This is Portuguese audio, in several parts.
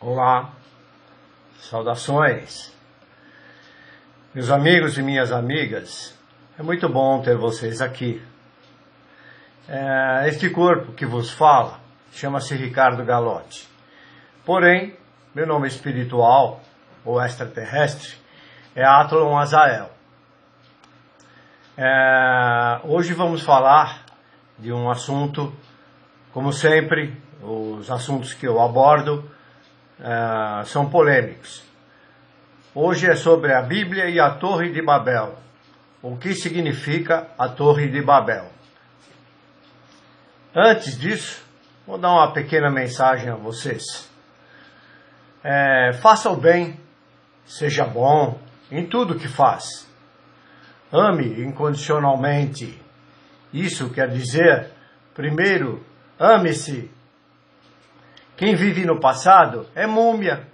Olá, saudações, meus amigos e minhas amigas, é muito bom ter vocês aqui. Este corpo que vos fala chama-se Ricardo Galotti, porém, meu nome espiritual, ou extraterrestre, é Atlon Azael. Hoje vamos falar de um assunto, como sempre, os assuntos que eu abordo são polêmicos. Hoje é sobre a Bíblia e a Torre de Babel. O que significa a Torre de Babel? Antes disso, vou dar uma pequena mensagem a vocês. Faça o bem, seja bom em tudo que faz. Ame incondicionalmente. Isso quer dizer, primeiro, ame-se. Quem vive no passado é múmia.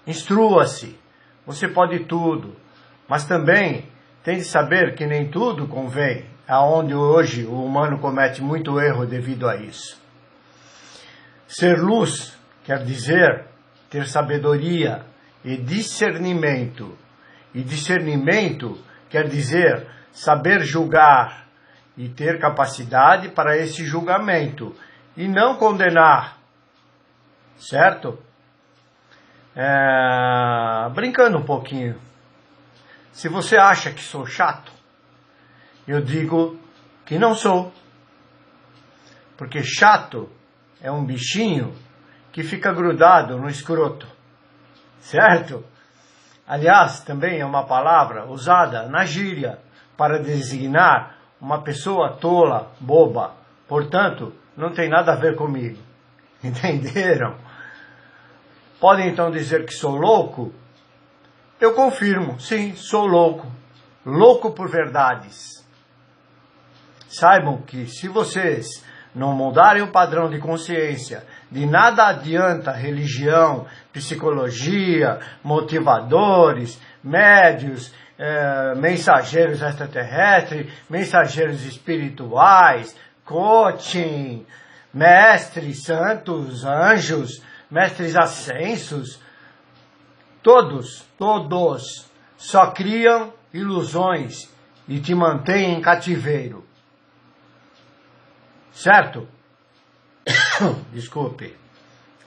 Instrua-se. Você pode tudo, mas também tem de saber que nem tudo convém, aonde hoje o humano comete muito erro devido a isso. Ser luz quer dizer ter sabedoria e discernimento. E discernimento quer dizer saber julgar e ter capacidade para esse julgamento e não condenar. Certo? Brincando um pouquinho. Se você acha que sou chato, eu digo que não sou. Porque chato é um bichinho que fica grudado no escroto. Certo? Aliás, também é uma palavra usada na gíria para designar uma pessoa tola, boba. Portanto, não tem nada a ver comigo. Entenderam? Podem então dizer que sou louco? Eu confirmo, sim, sou louco. Louco por verdades. Saibam que se vocês não mudarem o padrão de consciência, de nada adianta religião, psicologia, motivadores, médios, mensageiros extraterrestres, mensageiros espirituais, coaching, mestres, santos, anjos, mestres ascensos, todos só criam ilusões e te mantêm em cativeiro. Certo? Desculpe.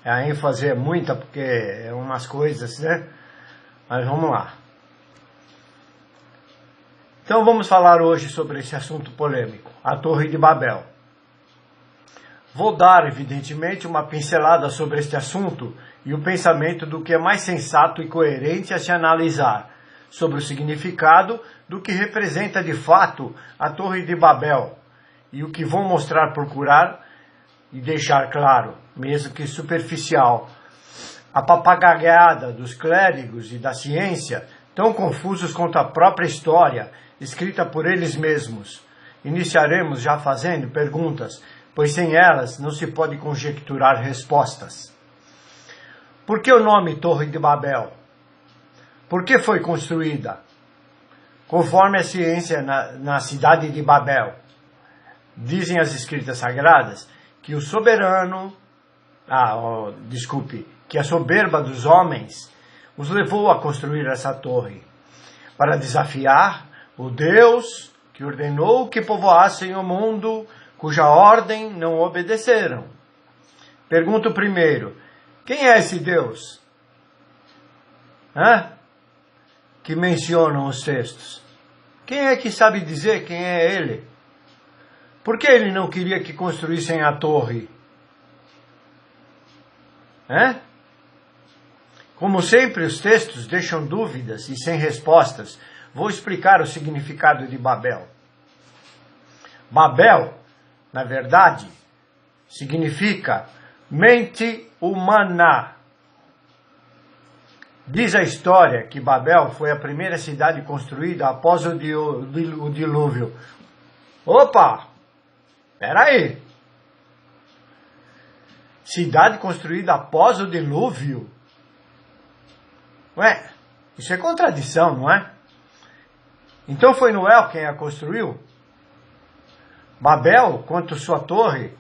A ênfase é muita porque é umas coisas, né? Mas vamos lá. Então vamos falar hoje sobre esse assunto polêmico, a Torre de Babel. Vou dar, evidentemente, uma pincelada sobre este assunto e o pensamento do que é mais sensato e coerente a se analisar, sobre o significado do que representa de fato a Torre de Babel e o que vou mostrar, procurar e deixar claro, mesmo que superficial. A papagaiada dos clérigos e da ciência, tão confusos quanto a própria história, escrita por eles mesmos. Iniciaremos já fazendo perguntas, pois sem elas não se pode conjecturar respostas. Por que o nome Torre de Babel? Por que foi construída? Conforme a ciência na cidade de Babel. Dizem as escritas sagradas que o soberano, que a soberba dos homens os levou a construir essa torre, para desafiar o Deus que ordenou que povoassem o mundo, cuja ordem não obedeceram. Pergunto primeiro, quem é esse Deus? Que mencionam os textos? Quem é que sabe dizer quem é ele? Por que ele não queria que construíssem a torre? Como sempre, os textos deixam dúvidas e sem respostas. Vou explicar o significado de Babel. Babel, na verdade, significa mente humana. Diz a história que Babel foi a primeira cidade construída após o dilúvio. Opa! Espera aí. Cidade construída após o dilúvio? Isso é contradição, não é? Então foi Noé quem a construiu? Babel, quanto sua torre,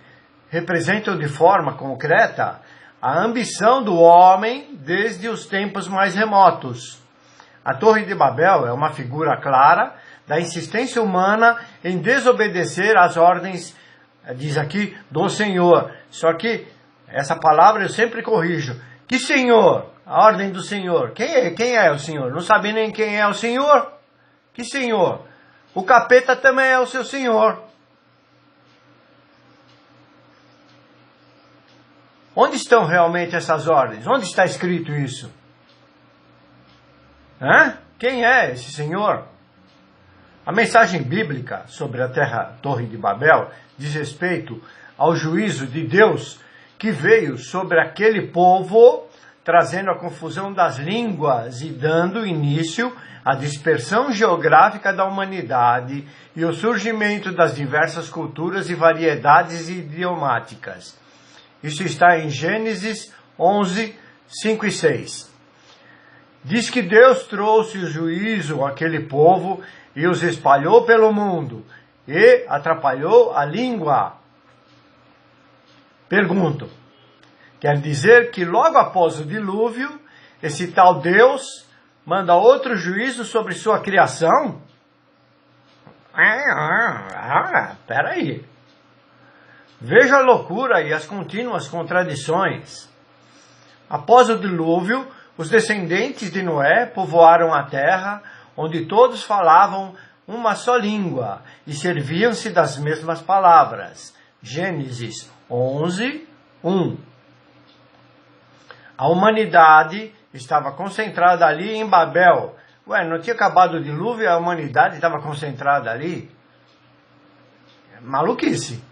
representam de forma concreta a ambição do homem desde os tempos mais remotos. A Torre de Babel é uma figura clara da insistência humana em desobedecer às ordens, diz aqui, do Senhor. Só que essa palavra eu sempre corrijo. Que Senhor? A ordem do Senhor. Quem é o Senhor? Não sabe nem quem é o Senhor? Que Senhor? O capeta também é o seu Senhor. Onde estão realmente essas ordens? Onde está escrito isso? Quem é esse Senhor? A mensagem bíblica sobre a Torre de Babel diz respeito ao juízo de Deus que veio sobre aquele povo, trazendo a confusão das línguas e dando início à dispersão geográfica da humanidade e o surgimento das diversas culturas e variedades idiomáticas. Isso está em Gênesis 11, 5 e 6. Diz que Deus trouxe o juízo àquele povo e os espalhou pelo mundo e atrapalhou a língua. Pergunto, quer dizer que logo após o dilúvio, esse tal Deus manda outro juízo sobre sua criação? Peraí. Veja a loucura e as contínuas contradições. Após o dilúvio, os descendentes de Noé povoaram a terra, onde todos falavam uma só língua e serviam-se das mesmas palavras. Gênesis 11, 1. A humanidade estava concentrada ali em Babel. Não tinha acabado o dilúvio e a humanidade estava concentrada ali? Maluquice.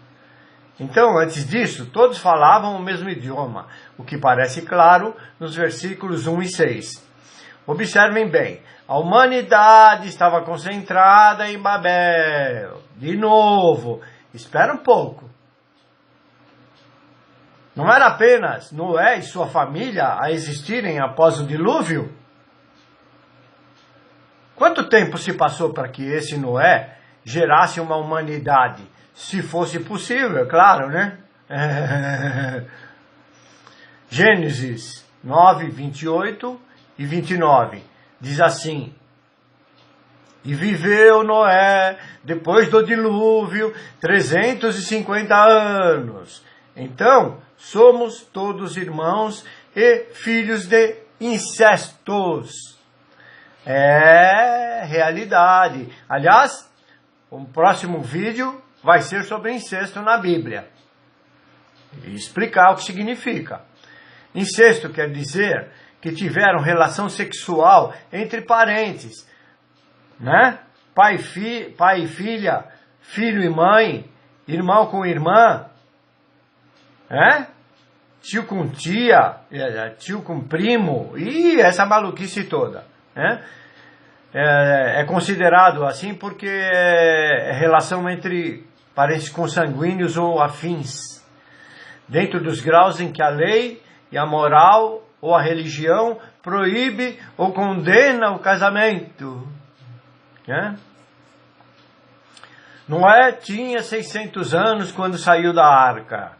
Então, antes disso, todos falavam o mesmo idioma, o que parece claro nos versículos 1 e 6. Observem bem, a humanidade estava concentrada em Babel. De novo, espera um pouco. Não era apenas Noé e sua família a existirem após o dilúvio? Quanto tempo se passou para que esse Noé gerasse uma humanidade? Se fosse possível, claro, né? Gênesis 9, 28 e 29 diz assim: E viveu Noé, depois do dilúvio, 350 anos. Então, somos todos irmãos e filhos de incestos. É realidade. Aliás, o próximo vídeo vai ser sobre incesto na Bíblia. E explicar o que significa. Incesto quer dizer que tiveram relação sexual entre parentes, né? Pai e filha, filho e mãe, irmão com irmã, tio com tia, tio com primo, e essa maluquice toda, né? É considerado assim porque é relação entre parentes consanguíneos ou afins, dentro dos graus em que a lei e a moral ou a religião proíbe ou condena o casamento. Noé tinha 600 anos quando saiu da arca.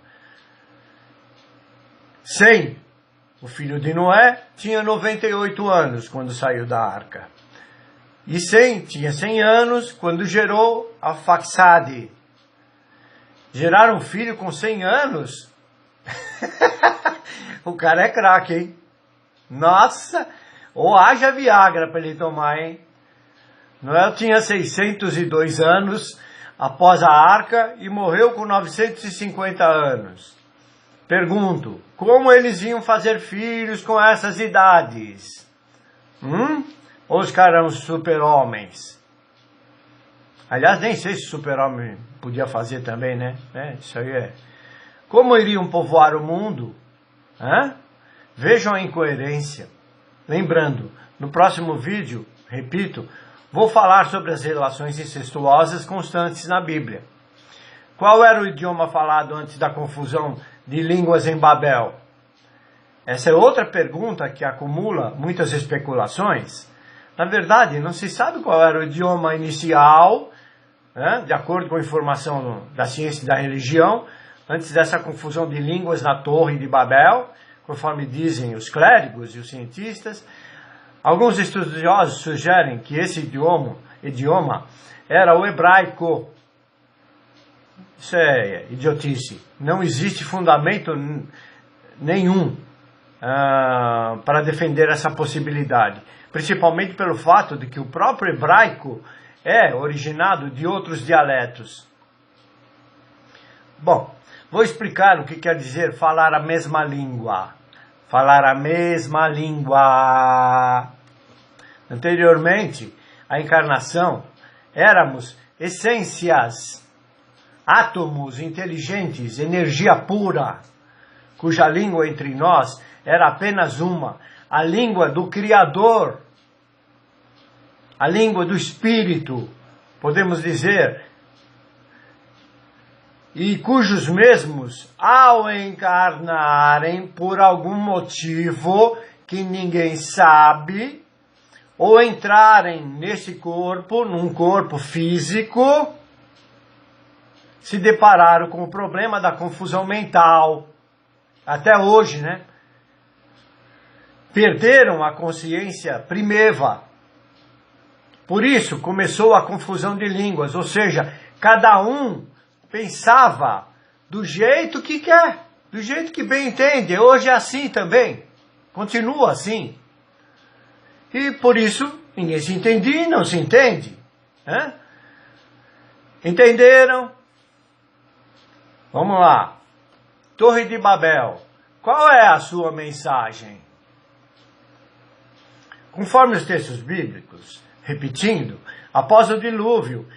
Sem, o filho de Noé, tinha 98 anos quando saiu da arca. E Sem tinha 100 anos quando gerou a Faxade. Gerar um filho com 100 anos? O cara é craque, hein? Nossa! Ou haja Viagra para ele tomar, hein? Noé tinha 602 anos após a arca e morreu com 950 anos. Pergunto, como eles iam fazer filhos com essas idades? Ou os caras eram super-homens? Aliás, nem sei se super-homem podia fazer também, né? Isso aí é. Como iriam povoar o mundo? Vejam a incoerência. Lembrando, no próximo vídeo, repito, vou falar sobre as relações incestuosas constantes na Bíblia. Qual era o idioma falado antes da confusão de línguas em Babel? Essa é outra pergunta que acumula muitas especulações. Na verdade, não se sabe qual era o idioma inicial, de acordo com a informação da ciência e da religião, antes dessa confusão de línguas na Torre de Babel, conforme dizem os clérigos e os cientistas. Alguns estudiosos sugerem que esse idioma era o hebraico. Isso é idiotice. Não existe fundamento nenhum para defender essa possibilidade. Principalmente pelo fato de que o próprio hebraico é originado de outros dialetos. Bom, vou explicar o que quer dizer falar a mesma língua. Falar a mesma língua. Anteriormente, a encarnação, éramos essências, átomos inteligentes, energia pura, cuja língua entre nós era apenas uma, a língua do Criador, a língua do Espírito, podemos dizer, e cujos mesmos, ao encarnarem por algum motivo que ninguém sabe, ou entrarem nesse corpo, num corpo físico, se depararam com o problema da confusão mental. Até hoje, né? Perderam a consciência primeva. Por isso começou a confusão de línguas, ou seja, cada um pensava do jeito que quer, do jeito que bem entende. Hoje é assim também, continua assim. E por isso ninguém se entendia e não se entende. Né? Entenderam? Vamos lá. Torre de Babel. Qual é a sua mensagem? Conforme os textos bíblicos, repetindo, após o dilúvio,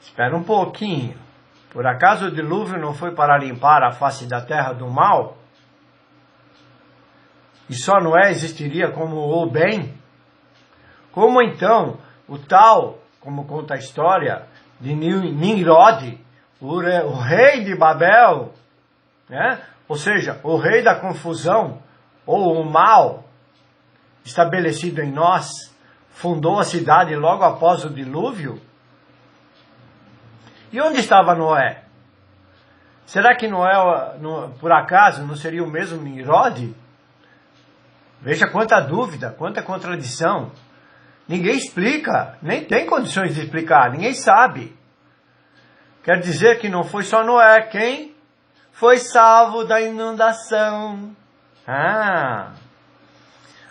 espera um pouquinho, por acaso o dilúvio não foi para limpar a face da terra do mal? E só Noé existiria como o bem? Como então o tal, como conta a história, de Nimrod, o rei de Babel, né? Ou seja, o rei da confusão, ou o mal, estabelecido em nós, fundou a cidade logo após o dilúvio? E onde estava Noé? Será que Noé, por acaso, não seria o mesmo Nimrod? Veja quanta dúvida, quanta contradição. Ninguém explica, nem tem condições de explicar, ninguém sabe. Quer dizer que não foi só Noé quem foi salvo da inundação.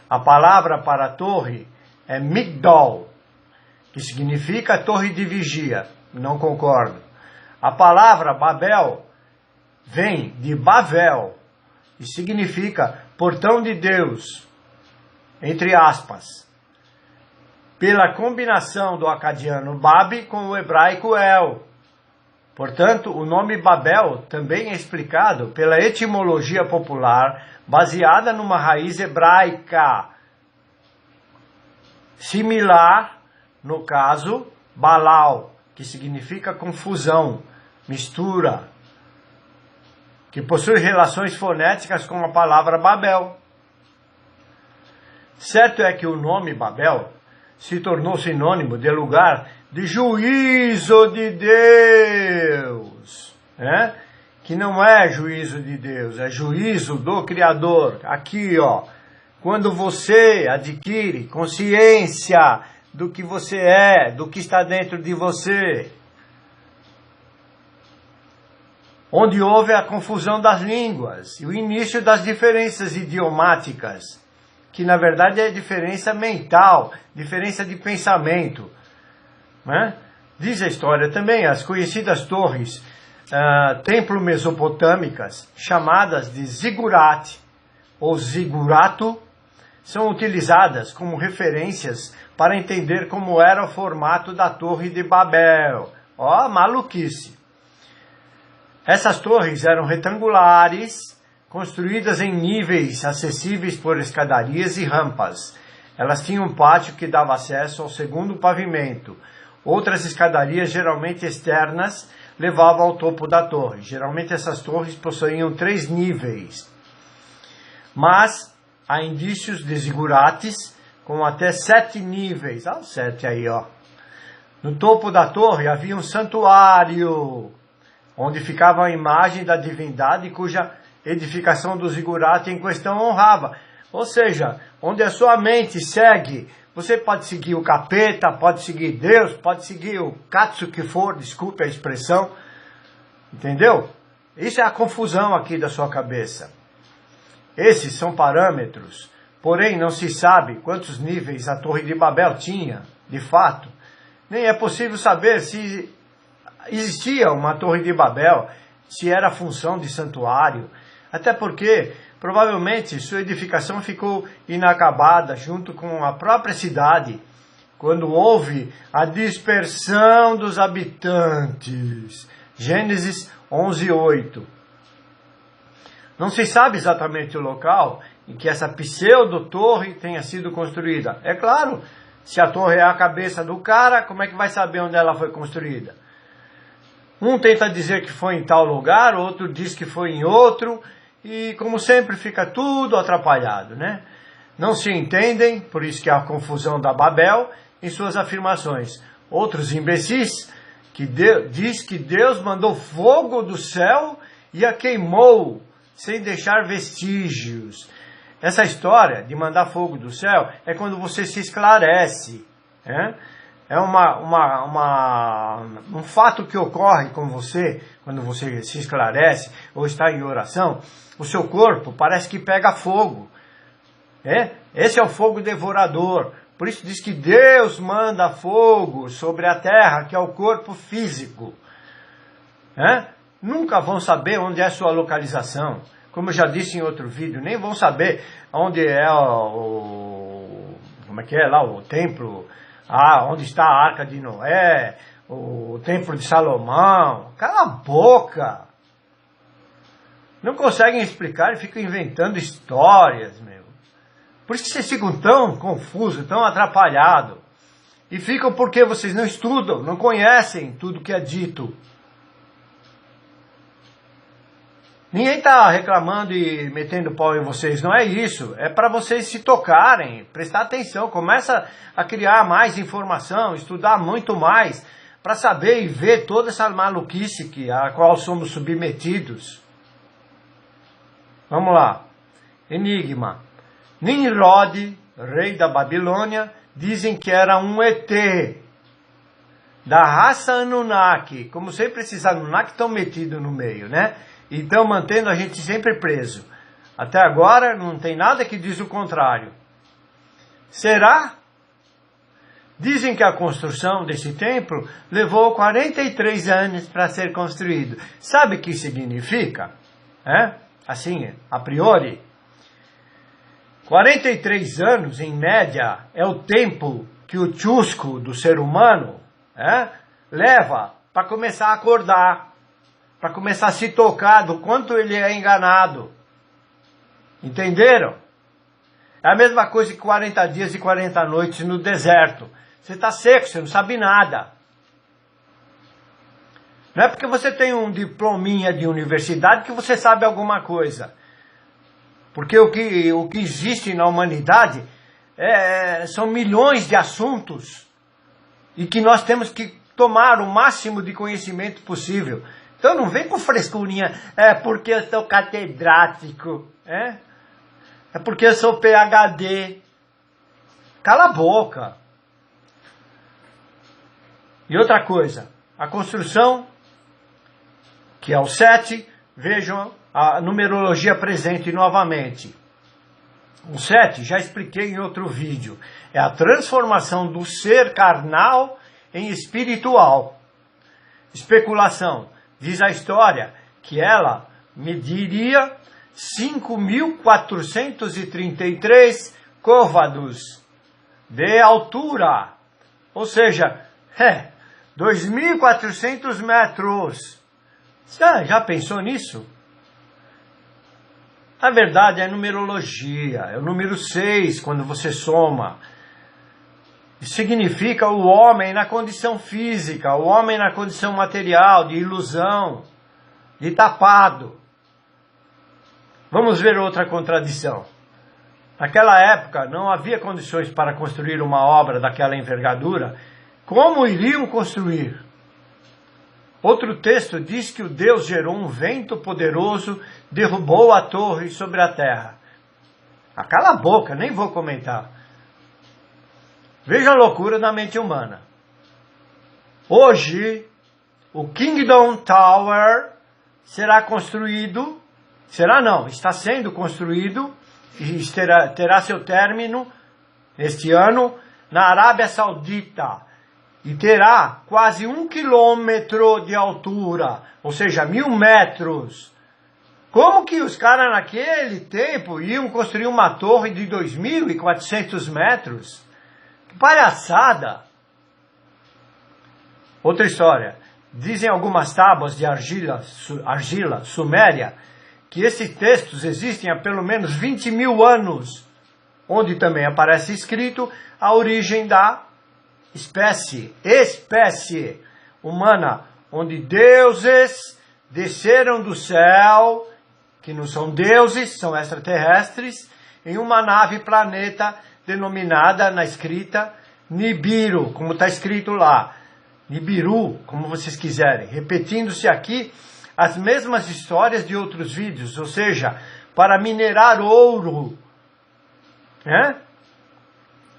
A palavra para a torre é Migdol, que significa torre de vigia. Não concordo. A palavra Babel vem de Bavel e significa portão de Deus, entre aspas, pela combinação do acadiano Bab com o hebraico El. Portanto, o nome Babel também é explicado pela etimologia popular baseada numa raiz hebraica, similar, no caso, Balal, que significa confusão, mistura, que possui relações fonéticas com a palavra Babel. Certo é que o nome Babel se tornou sinônimo de lugar de juízo de Deus, né? Que não é juízo de Deus, é juízo do Criador. Aqui, ó, quando você adquire consciência do que você é, do que está dentro de você, onde houve a confusão das línguas e o início das diferenças idiomáticas, que na verdade é diferença mental, diferença de pensamento, né? Diz a história também, as conhecidas torres templo-mesopotâmicas, chamadas de zigurat ou zigurato, são utilizadas como referências para entender como era o formato da Torre de Babel. Ó, maluquice! Essas torres eram retangulares, construídas em níveis acessíveis por escadarias e rampas. Elas tinham um pátio que dava acesso ao segundo pavimento. Outras escadarias, geralmente externas, levavam ao topo da torre. Geralmente essas torres possuíam 3 níveis. Mas há indícios de zigurates com até 7 níveis. Olha o 7 aí, ó. No topo da torre havia um santuário, onde ficava a imagem da divindade cuja edificação do zigurate em questão honrava. Ou seja, onde a sua mente segue, você pode seguir o capeta, pode seguir Deus, pode seguir o katsu que for, desculpe a expressão, entendeu? Isso é a confusão aqui da sua cabeça. Esses são parâmetros, porém não se sabe quantos níveis a Torre de Babel tinha, de fato. Nem é possível saber se existia uma Torre de Babel, se era função de santuário, até porque provavelmente sua edificação ficou inacabada junto com a própria cidade, quando houve a dispersão dos habitantes. Gênesis 11:8. Não se sabe exatamente o local em que essa pseudo-torre tenha sido construída. É claro, se a torre é a cabeça do cara, como é que vai saber onde ela foi construída? Um tenta dizer que foi em tal lugar, outro diz que foi em outro, e como sempre fica tudo atrapalhado, né? Não se entendem, por isso que há a confusão da Babel em suas afirmações. Outros imbecis que diz que Deus mandou fogo do céu e a queimou, sem deixar vestígios. Essa história de mandar fogo do céu é quando você se esclarece, né? É um fato que ocorre com você, quando você se esclarece ou está em oração, o seu corpo parece que pega fogo. Esse é o fogo devorador. Por isso diz que Deus manda fogo sobre a terra, que é o corpo físico. Nunca vão saber onde é a sua localização. Como eu já disse em outro vídeo, nem vão saber onde é o templo, onde está a Arca de Noé, o Templo de Salomão. Cala a boca! Não conseguem explicar e ficam inventando histórias, meu. Por isso que vocês ficam tão confusos, tão atrapalhados. E ficam porque vocês não estudam, não conhecem tudo que é dito. Ninguém está reclamando e metendo pau em vocês, não é isso. É para vocês se tocarem, prestar atenção, começa a criar mais informação, estudar muito mais, para saber e ver toda essa maluquice a qual somos submetidos. Vamos lá. Enigma. Nimrod, rei da Babilônia, dizem que era um ET, da raça Anunnaki. Como sempre esses Anunnaki estão metidos no meio, né? E estão mantendo a gente sempre preso. Até agora não tem nada que diz o contrário. Será? Dizem que a construção desse templo levou 43 anos para ser construído. Sabe o que significa? Assim, a priori. 43 anos, em média, é o tempo que o tchusco do ser humano leva para começar a acordar, para começar a se tocar do quanto ele é enganado. Entenderam? É a mesma coisa que 40 dias e 40 noites no deserto. Você está seco, você não sabe nada. Não é porque você tem um diplominha de universidade que você sabe alguma coisa. Porque o que existe na humanidade são milhões de assuntos e que nós temos que tomar o máximo de conhecimento possível. Então não vem com frescurinha, porque eu sou catedrático, é porque eu sou PhD. Cala a boca. E outra coisa, a construção, que é o 7, vejam a numerologia presente novamente. O 7, já expliquei em outro vídeo, é a transformação do ser carnal em espiritual. Especulação. Diz a história que ela mediria 5.433 côvados de altura. Ou seja, 2.400 metros. Você já pensou nisso? Na verdade, é numerologia. É o número 6, quando você soma. Significa o homem na condição física, o homem na condição material, de ilusão, de tapado. Vamos ver outra contradição. Naquela época não havia condições para construir uma obra daquela envergadura. Como iriam construir? Outro texto diz que o Deus gerou um vento poderoso, derrubou a torre sobre a terra. Cala a boca, nem vou comentar. Veja a loucura da mente humana. Hoje, o Kingdom Tower será construído, está sendo construído e terá seu término este ano na Arábia Saudita. E terá quase 1 quilômetro de altura, ou seja, 1.000 metros. Como que os caras naquele tempo iam construir uma torre de 2.400 metros? Que palhaçada! Outra história. Dizem algumas tábuas de argila suméria que esses textos existem há pelo menos 20.000 anos, onde também aparece escrito a origem da espécie humana, onde deuses desceram do céu, que não são deuses, são extraterrestres, em uma nave planeta denominada na escrita Nibiru, como está escrito lá, Nibiru, como vocês quiserem, repetindo-se aqui as mesmas histórias de outros vídeos, ou seja, para minerar ouro, né?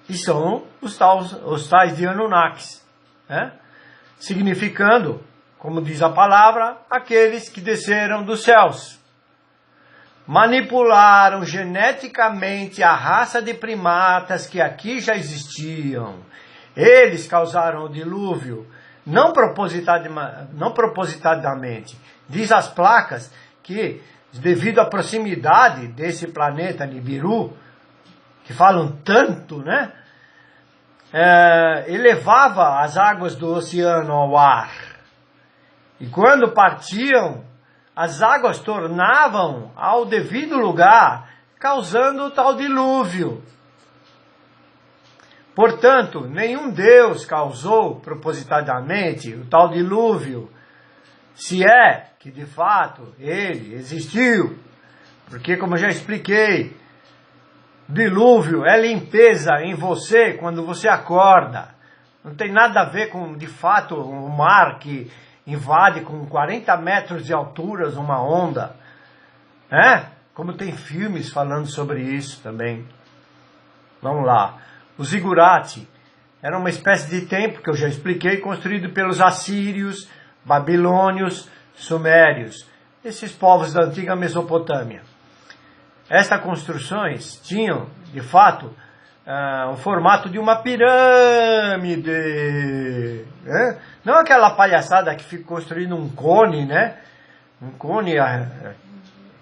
E são os tais de Anunnakis, né? Significando, como diz a palavra, aqueles que desceram dos céus. Manipularam geneticamente a raça de primatas que aqui já existiam. Eles causaram o dilúvio, não propositadamente. Diz as placas que, devido à proximidade desse planeta Nibiru, que falam tanto, né? Elevava as águas do oceano ao ar. E quando partiam, as águas tornavam ao devido lugar, causando o tal dilúvio. Portanto, nenhum Deus causou propositadamente o tal dilúvio, se é que de fato ele existiu. Porque, como eu já expliquei, dilúvio é limpeza em você quando você acorda. Não tem nada a ver com, de fato, o mar que invade com 40 metros de altura uma onda. Como tem filmes falando sobre isso também. Vamos lá. O zigurate era uma espécie de templo, que eu já expliquei, construído pelos assírios, babilônios, sumérios. Esses povos da antiga Mesopotâmia. Estas construções tinham, de fato, o formato de uma pirâmide. Né? Não aquela palhaçada que fica construindo um cone, né? Um cone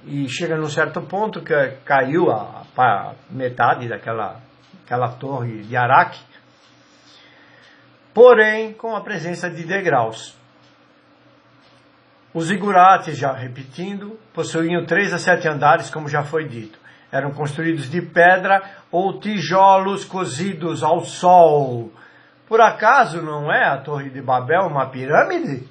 e chega num certo ponto que caiu a metade daquela torre de Araque. Porém, com a presença de degraus. Os zigurates, já repetindo, possuíam 3 a 7 andares, como já foi dito. Eram construídos de pedra ou tijolos cozidos ao sol. Por acaso não é a Torre de Babel uma pirâmide?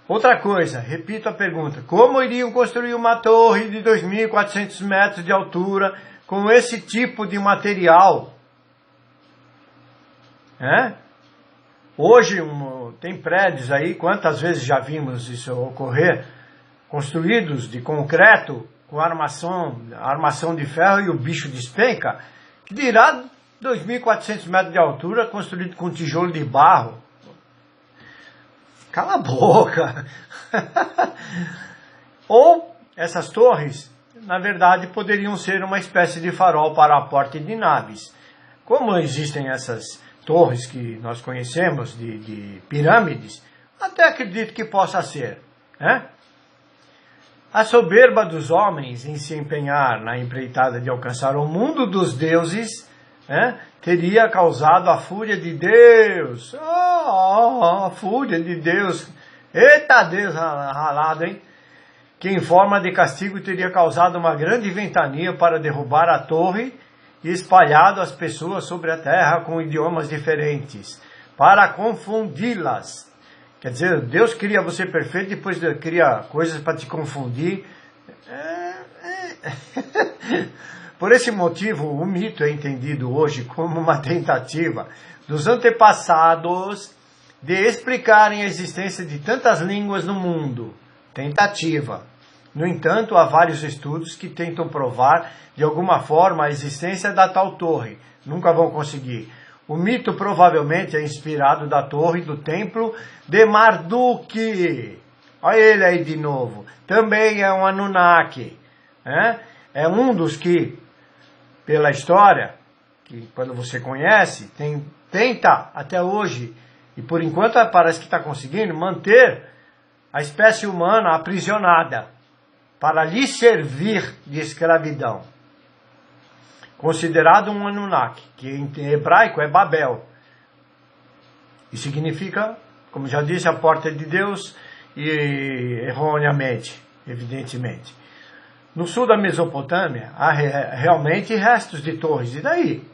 Outra coisa, repito a pergunta. Como iriam construir uma torre de 2.400 metros de altura com esse tipo de material? Hoje tem prédios aí, quantas vezes já vimos isso ocorrer, construídos de concreto, com armação de ferro e o bicho despenca, que dirá 2.400 metros de altura, construído com tijolo de barro. Cala a boca! Ou essas torres, na verdade, poderiam ser uma espécie de farol para aporte de naves. Como existem essas torres que nós conhecemos de pirâmides, até acredito que possa ser. A soberba dos homens em se empenhar na empreitada de alcançar o mundo dos deuses teria causado a fúria de Deus. A fúria de Deus. Eita Deus ralado, hein? Que em forma de castigo teria causado uma grande ventania para derrubar a torre e espalhado as pessoas sobre a terra com idiomas diferentes, para confundi-las. Quer dizer, Deus cria você perfeito, depois cria coisas para te confundir. Por esse motivo, o mito é entendido hoje como uma tentativa dos antepassados de explicarem a existência de tantas línguas no mundo. Tentativa. No entanto, há vários estudos que tentam provar de alguma forma a existência da tal torre. Nunca vão conseguir. O mito provavelmente é inspirado da torre do templo de Marduk. Olha ele aí de novo. Também é um Anunnaki. É um dos que, pela história, que quando você conhece, tenta até hoje, e por enquanto parece que está conseguindo, manter a espécie humana aprisionada para lhe servir de escravidão. Considerado um Anunnaki, que em hebraico é Babel. E significa, como já disse, a porta de Deus, e erroneamente, evidentemente. No sul da Mesopotâmia, há realmente restos de torres. E daí?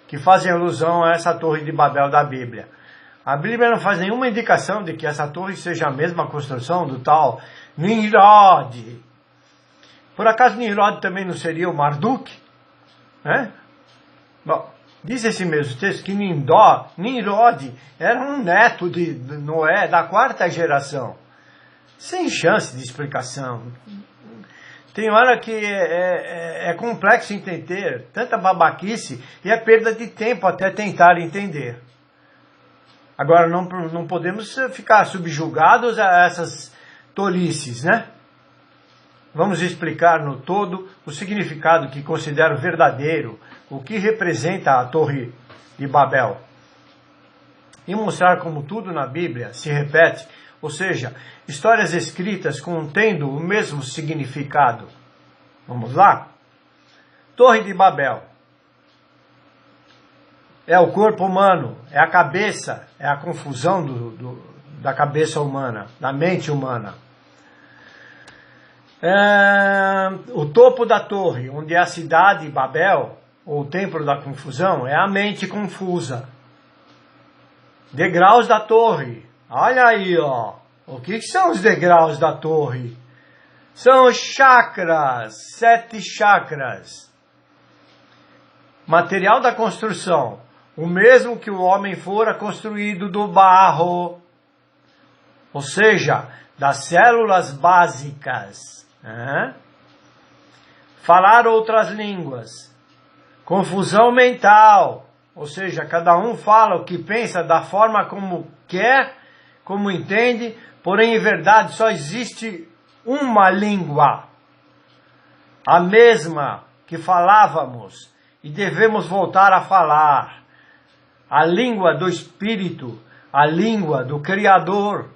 Que fazem alusão a essa torre de Babel da Bíblia. A Bíblia não faz nenhuma indicação de que essa torre seja a mesma construção do tal Nimrod. Por acaso Nimrod também não seria o Marduk? Bom, diz esse mesmo texto que Nimrod era um neto de Noé da 4ª geração. Sem chance de explicação. Tem hora que é complexo entender, tanta babaquice, e é perda de tempo até tentar entender. Agora, não podemos ficar subjugados a essas tolices, né? Vamos explicar no todo o significado que considero verdadeiro, o que representa a Torre de Babel. E mostrar como tudo na Bíblia se repete, ou seja, histórias escritas contendo o mesmo significado. Vamos lá? Torre de Babel. É o corpo humano, é a cabeça, é a confusão da cabeça humana, da mente humana. O topo da torre, onde é a cidade Babel, ou o templo da confusão, é a mente confusa. Degraus da torre. Olha aí, ó. O que são os degraus da torre? São os chakras, 7 chakras. Material da construção. O mesmo que o homem fora construído do barro. Ou seja, das células básicas. Falar outras línguas. Confusão mental. Ou seja, cada um fala o que pensa da forma como quer, como entende, porém em verdade só existe uma língua, a mesma que falávamos e devemos voltar a falar, a língua do Espírito, a língua do Criador.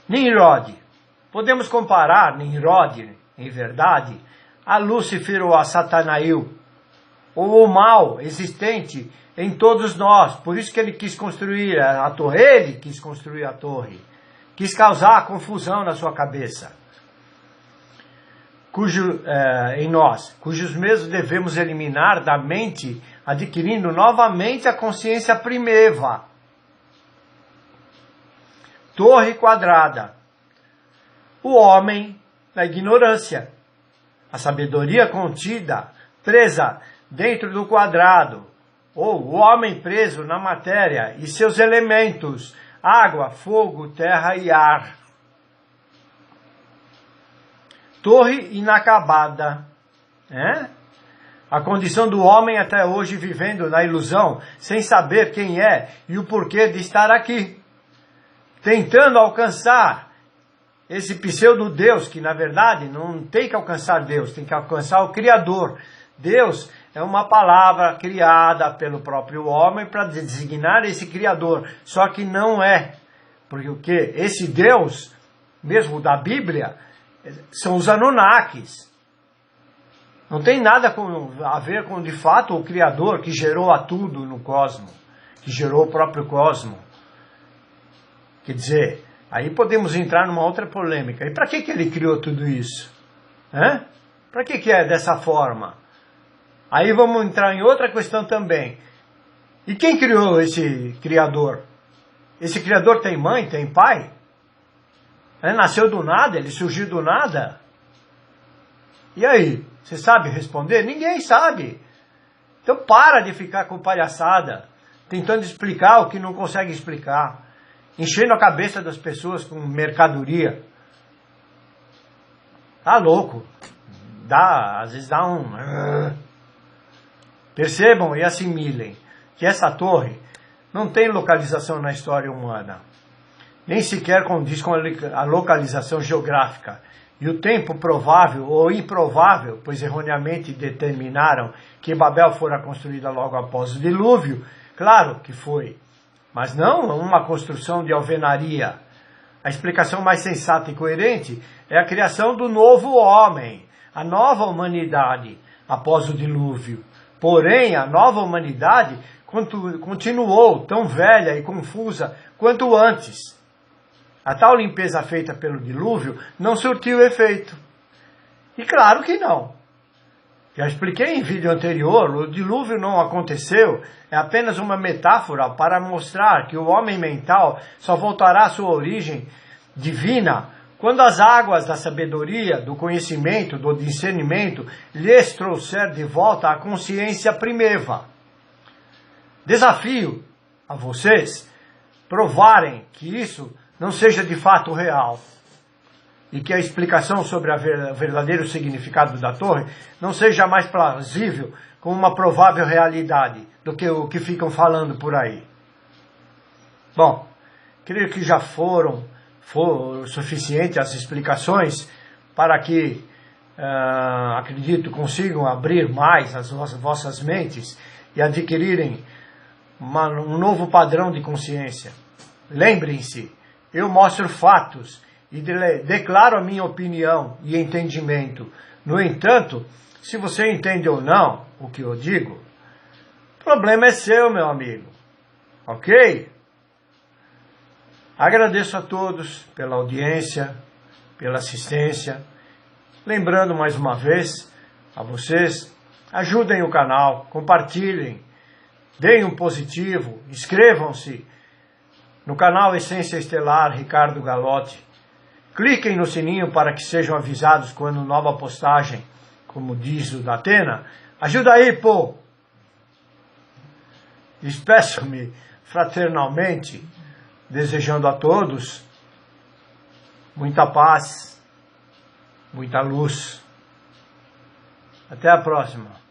Nimrod. Podemos comparar Nimrod, em verdade, a Lúcifer ou a Satanael, ou o mal existente em todos nós. Por isso que ele quis construir a torre. Ele quis construir a torre. Quis causar confusão na sua cabeça. Em nós. Cujos mesmos devemos eliminar da mente, adquirindo novamente a consciência primeva. Torre quadrada. O homem na ignorância. A sabedoria contida, presa dentro do quadrado, ou o homem preso na matéria e seus elementos, água, fogo, terra e ar. Torre inacabada. A condição do homem até hoje vivendo na ilusão, sem saber quem é e o porquê de estar aqui. Tentando alcançar esse pseudo-Deus, que na verdade não tem que alcançar Deus, tem que alcançar o Criador. Deus é uma palavra criada pelo próprio homem para designar esse Criador. Só que não é. Porque esse Deus, mesmo da Bíblia, são os Anunnakis. Não tem nada a ver com, de fato, o Criador que gerou a tudo no cosmos. Que gerou o próprio cosmos. Quer dizer, aí podemos entrar numa outra polêmica. E para que ele criou tudo isso? Para que é dessa forma? Aí vamos entrar em outra questão também. E quem criou esse Criador? Esse Criador tem mãe, tem pai? Nasceu do nada? Ele surgiu do nada? E aí? Você sabe responder? Ninguém sabe. Então para de ficar com palhaçada. tentando explicar o que não consegue explicar, enchendo a cabeça das pessoas com mercadoria. Tá louco. Às vezes dá um... Percebam e assimilem que essa torre não tem localização na história humana. Nem sequer condiz com a localização geográfica. E o tempo provável ou improvável, pois erroneamente determinaram que Babel fora construída logo após o dilúvio, claro que foi, mas não uma construção de alvenaria. A explicação mais sensata e coerente é a criação do novo homem, a nova humanidade após o dilúvio. Porém, a nova humanidade continuou tão velha e confusa quanto antes. A tal limpeza feita pelo dilúvio não surtiu efeito. E claro que não. Já expliquei em vídeo anterior, o dilúvio não aconteceu, é apenas uma metáfora para mostrar que o homem mental só voltará à sua origem divina quando as águas da sabedoria, do conhecimento, do discernimento lhes trouxer de volta a consciência primeva. Desafio a vocês provarem que isso não seja de fato real e que a explicação sobre o verdadeiro significado da torre não seja mais plausível como uma provável realidade do que o que ficam falando por aí. Bom, creio que já foram suficientes as explicações para que, acredito, consigam abrir mais as vossas mentes e adquirirem um novo padrão de consciência. Lembrem-se, eu mostro fatos e declaro a minha opinião e entendimento. No entanto, se você entende ou não o que eu digo, o problema é seu, meu amigo. Ok? Agradeço a todos pela audiência, pela assistência. Lembrando mais uma vez a vocês, ajudem o canal, compartilhem, deem um positivo, inscrevam-se no canal Essência Estelar Ricardo Galotti. Cliquem no sininho para que sejam avisados quando nova postagem, como diz o Datena. Ajuda aí, pô! Despeço-me fraternalmente, desejando a todos muita paz, muita luz. Até a próxima.